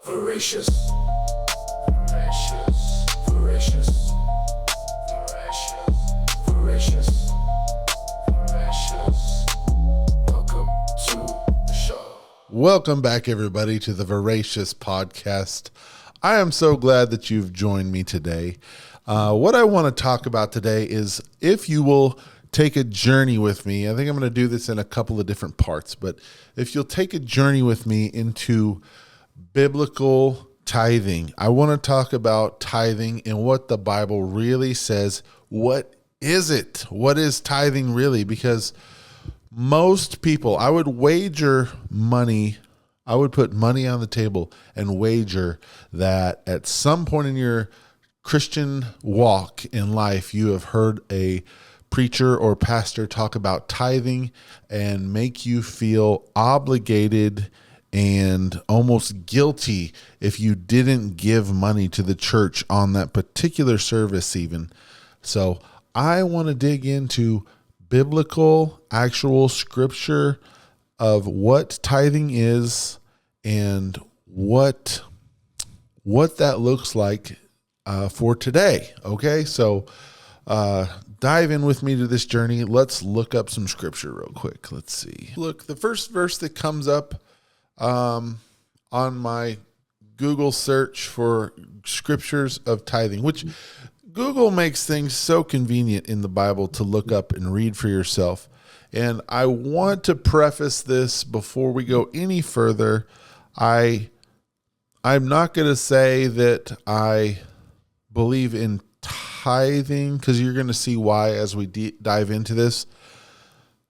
Voracious, voracious, voracious, voracious, voracious, voracious. Welcome to the show. Welcome back, everybody, to the Voracious Podcast. I am so glad that you've joined me today. What I want to talk about today is if you will take a journey with me. I think I'm going to do this in a couple of different parts, but if you'll take a journey with me into biblical tithing. I want to talk about tithing and what the Bible really says. What is it? What is tithing really? Because most people, I would wager money, I would put money on the table and wager that at some point in your Christian walk in life, you have heard a preacher or pastor talk about tithing and make you feel obligated and almost guilty if you didn't give money to the church on that particular service even. So I want to dig into biblical, actual scripture of what tithing is and what that looks like for today. Okay, so dive in with me to this journey. Let's look up some scripture real quick. Let's see. Look, the first verse that comes up on my Google search for scriptures of tithing, which Google makes things so convenient in the Bible to look up and read for yourself. And I want to preface this before we go any further. I'm not going to say that I believe in tithing, because you're going to see why as we dive into this.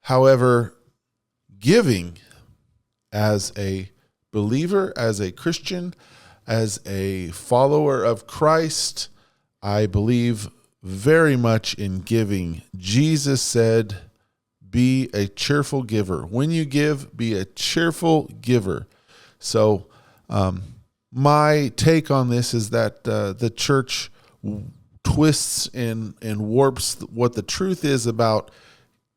However, giving as a believer, as a Christian, as a follower of Christ, I believe very much in giving. Jesus said, be a cheerful giver. When you give, be a cheerful giver. So my take on this is that the church twists and warps what the truth is about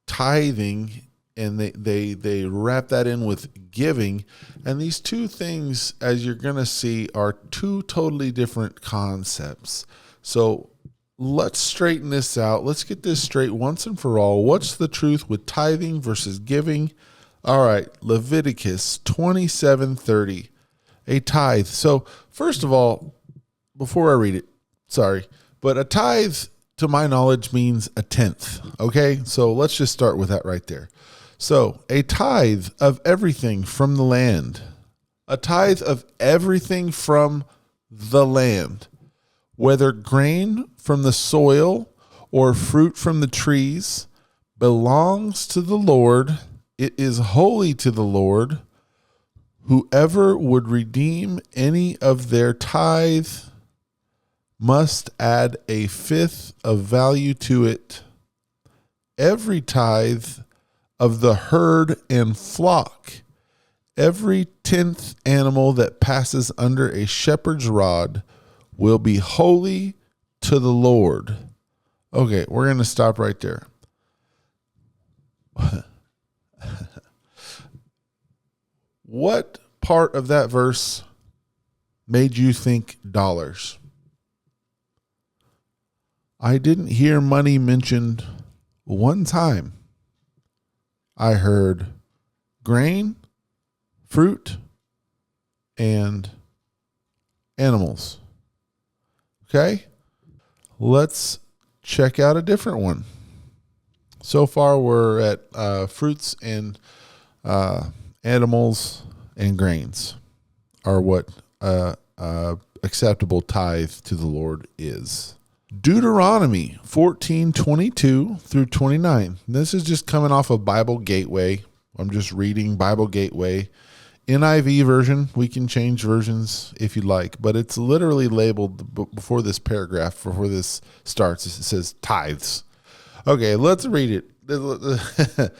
tithing, and they wrap that in with giving. And these two things, as you're going to see, are two totally different concepts. So let's straighten this out. Let's get this straight once and for all. What's the truth with tithing versus giving? All right, Leviticus 27:30, a tithe. So first of all, before I read it, but a tithe, to my knowledge, means a tenth. Okay, so let's just start with that right there. So a tithe of everything from the land, a tithe of everything from the land, whether grain from the soil or fruit from the trees, belongs to the Lord. It is holy to the Lord. Whoever would redeem any of their tithe must add a fifth of value to it. Every tithe of the herd and flock, every 10th animal that passes under a shepherd's rod will be holy to the Lord. Okay, we're going to stop right there. What part of that verse made you think dollars? I didn't hear money mentioned one time. I heard grain, fruit, and animals. Okay, let's check out a different one. So far, we're at fruits and animals and grains are what acceptable tithe to the Lord is. Deuteronomy 14:22 through 29. This is just coming off of Bible Gateway. I'm just reading Bible Gateway. NIV version. We can change versions if you like, but it's literally labeled before this paragraph, before this starts. It says tithes. Okay, let's read it.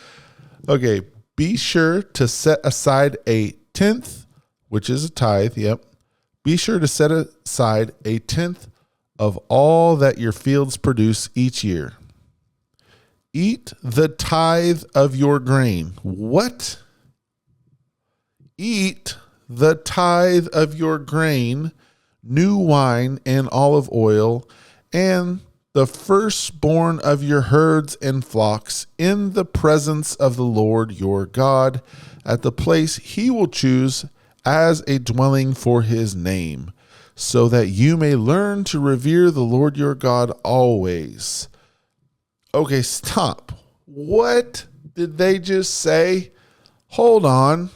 Okay, be sure to set aside a tenth, which is a tithe. Yep. Be sure to set aside a tenth of all that your fields produce each year. Eat the tithe of your grain. What? Eat the tithe of your grain, new wine, and olive oil, and the firstborn of your herds and flocks in the presence of the Lord your God at the place he will choose as a dwelling for his name, so that you may learn to revere the Lord your God always. Okay, stop. What did they just say? Hold on.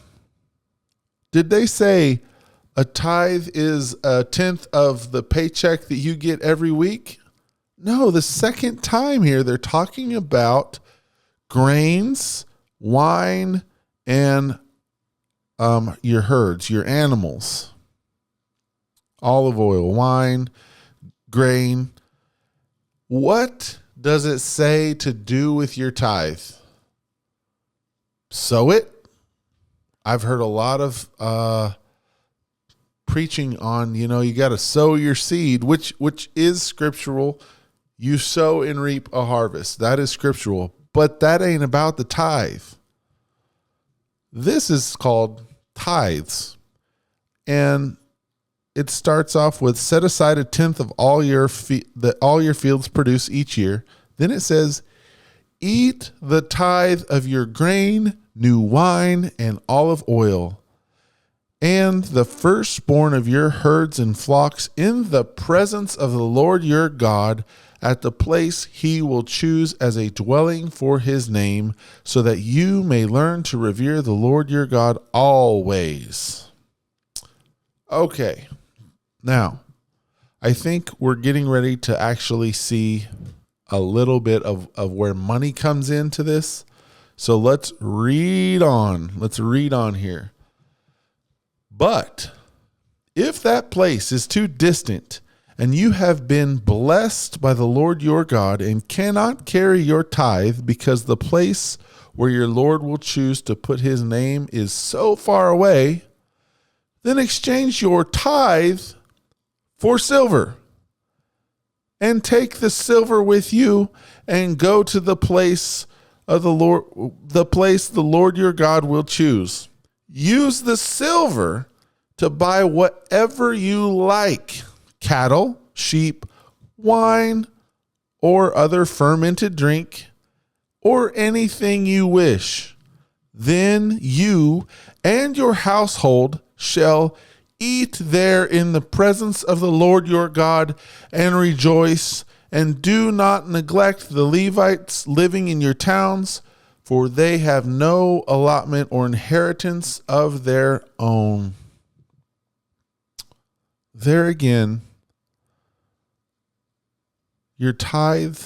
Did they say a tithe is a tenth of the paycheck that you get every week? No, the second time here, they're talking about grains, wine, and your herds, your animals. Olive oil, wine, grain. What does it say to do with your tithe? Sow it. I've heard a lot of preaching on, you got to sow your seed, which is scriptural. You sow and reap a harvest. That is scriptural, but that ain't about the tithe. This is called tithes. And it starts off with set aside a tenth of all your fields produce each year. Then it says, eat the tithe of your grain, new wine, and olive oil, and the firstborn of your herds and flocks in the presence of the Lord your God at the place he will choose as a dwelling for his name, so that you may learn to revere the Lord your God always. Okay, now I think we're getting ready to actually see a little bit of where money comes into this. So let's read on. Let's read on here. But if that place is too distant, and you have been blessed by the Lord your God and cannot carry your tithe because the place where your Lord will choose to put his name is so far away, then exchange your tithe for silver and take the silver with you and go to the place of the place the Lord your God will choose. Use the silver to buy whatever you like. Cattle, sheep, wine, or other fermented drink, or anything you wish. Then you and your household shall eat there in the presence of the Lord your God and rejoice, and do not neglect the Levites living in your towns, for they have no allotment or inheritance of their own. There again, your tithe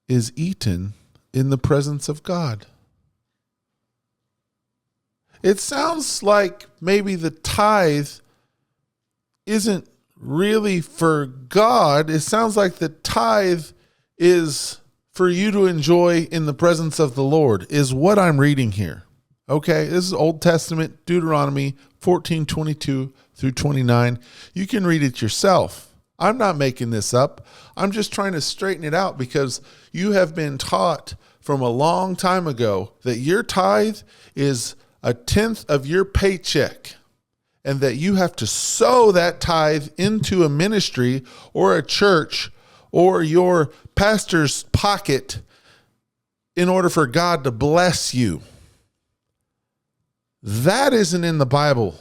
is eaten in the presence of God. It sounds like maybe the tithe isn't really for God. It sounds like the tithe is for you to enjoy in the presence of the Lord, is what I'm reading here. Okay, this is Old Testament, Deuteronomy 14:22 through 29. You can read it yourself. I'm not making this up. I'm just trying to straighten it out, because you have been taught from a long time ago that your tithe is a tenth of your paycheck, and that you have to sow that tithe into a ministry or a church or your pastor's pocket in order for God to bless you. That isn't in the Bible.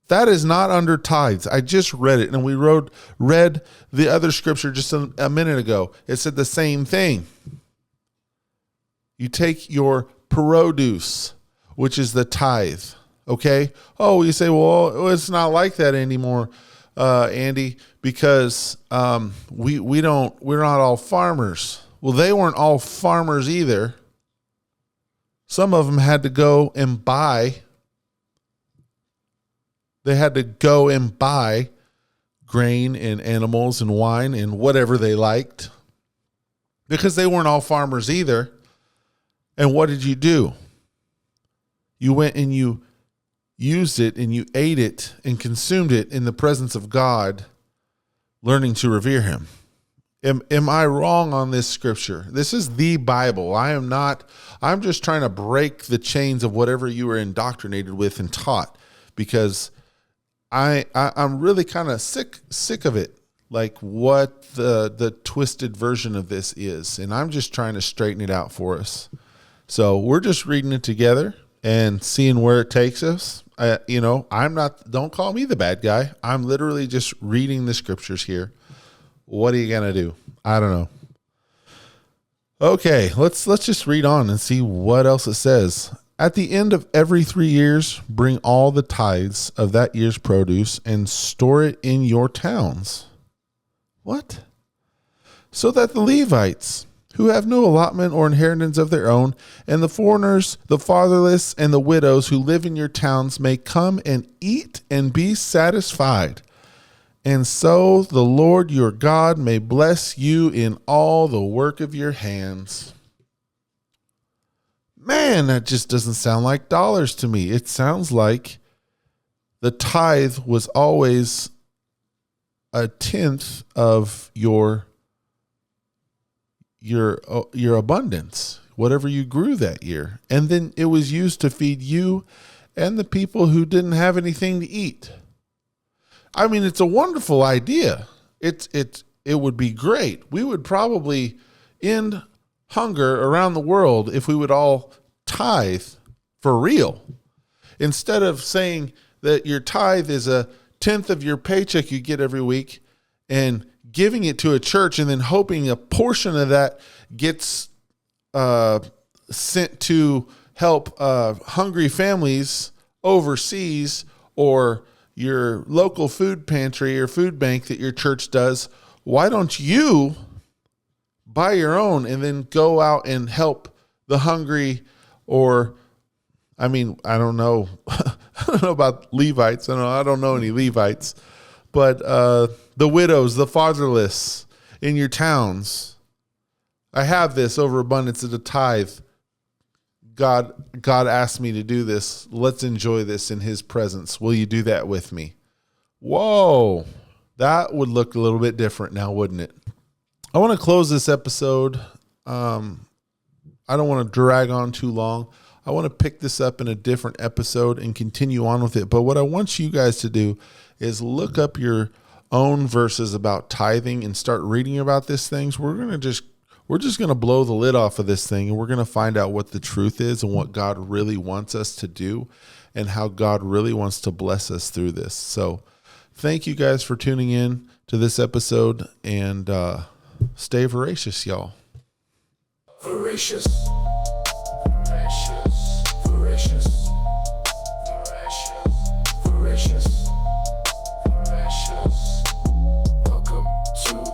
That is not under tithes. I just read it, and we read the other scripture just a minute ago. It said the same thing. You take your produce, which is the tithe. Okay. Oh, you say, well, it's not like that anymore, Andy, because we're not all farmers. Well, they weren't all farmers either. Some of them had to go and buy. They had to go and buy grain and animals and wine and whatever they liked, because they weren't all farmers either. And what did you do? You went and you used it and you ate it and consumed it in the presence of God, learning to revere him. Am I wrong on this scripture? This is the Bible. I'm just trying to break the chains of whatever you were indoctrinated with and taught, because I'm really kind of sick of it. Like what the twisted version of this is. And I'm just trying to straighten it out for us. So we're just reading it together and seeing where it takes us. Don't call me the bad guy. I'm literally just reading the scriptures here. What are you going to do? I don't know. Okay, let's just read on and see what else it says. At the end of every 3 years, bring all the tithes of that year's produce and store it in your towns. What? So that the Levites, who have no allotment or inheritance of their own, and the foreigners, the fatherless, and the widows who live in your towns may come and eat and be satisfied. And so the Lord your God may bless you in all the work of your hands. Man, that just doesn't sound like dollars to me. It sounds like the tithe was always a tenth of your abundance, whatever you grew that year. And then it was used to feed you and the people who didn't have anything to eat. I mean, it's a wonderful idea. It would be great. We would probably end hunger around the world if we would all tithe for real. Instead of saying that your tithe is a tenth of your paycheck you get every week and giving it to a church and then hoping a portion of that gets sent to help hungry families overseas, or your local food pantry or food bank that your church does. Why don't you buy your own and then go out and help the hungry? Or, I mean, I don't know. I don't know about Levites. I don't know any Levites, but the widows, the fatherless in your towns. I have this overabundance of the tithe. God asked me to do this. Let's enjoy this in his presence. Will you do that with me? Whoa, that would look a little bit different now, wouldn't it? I want to close this episode. I don't want to drag on too long. I want to pick this up in a different episode and continue on with it. But what I want you guys to do is look up your own verses about tithing and start reading about these things. We're just going to blow the lid off of this thing, and we're going to find out what the truth is and what God really wants us to do and how God really wants to bless us through this. So thank you guys for tuning in to this episode, and stay voracious, y'all. Voracious.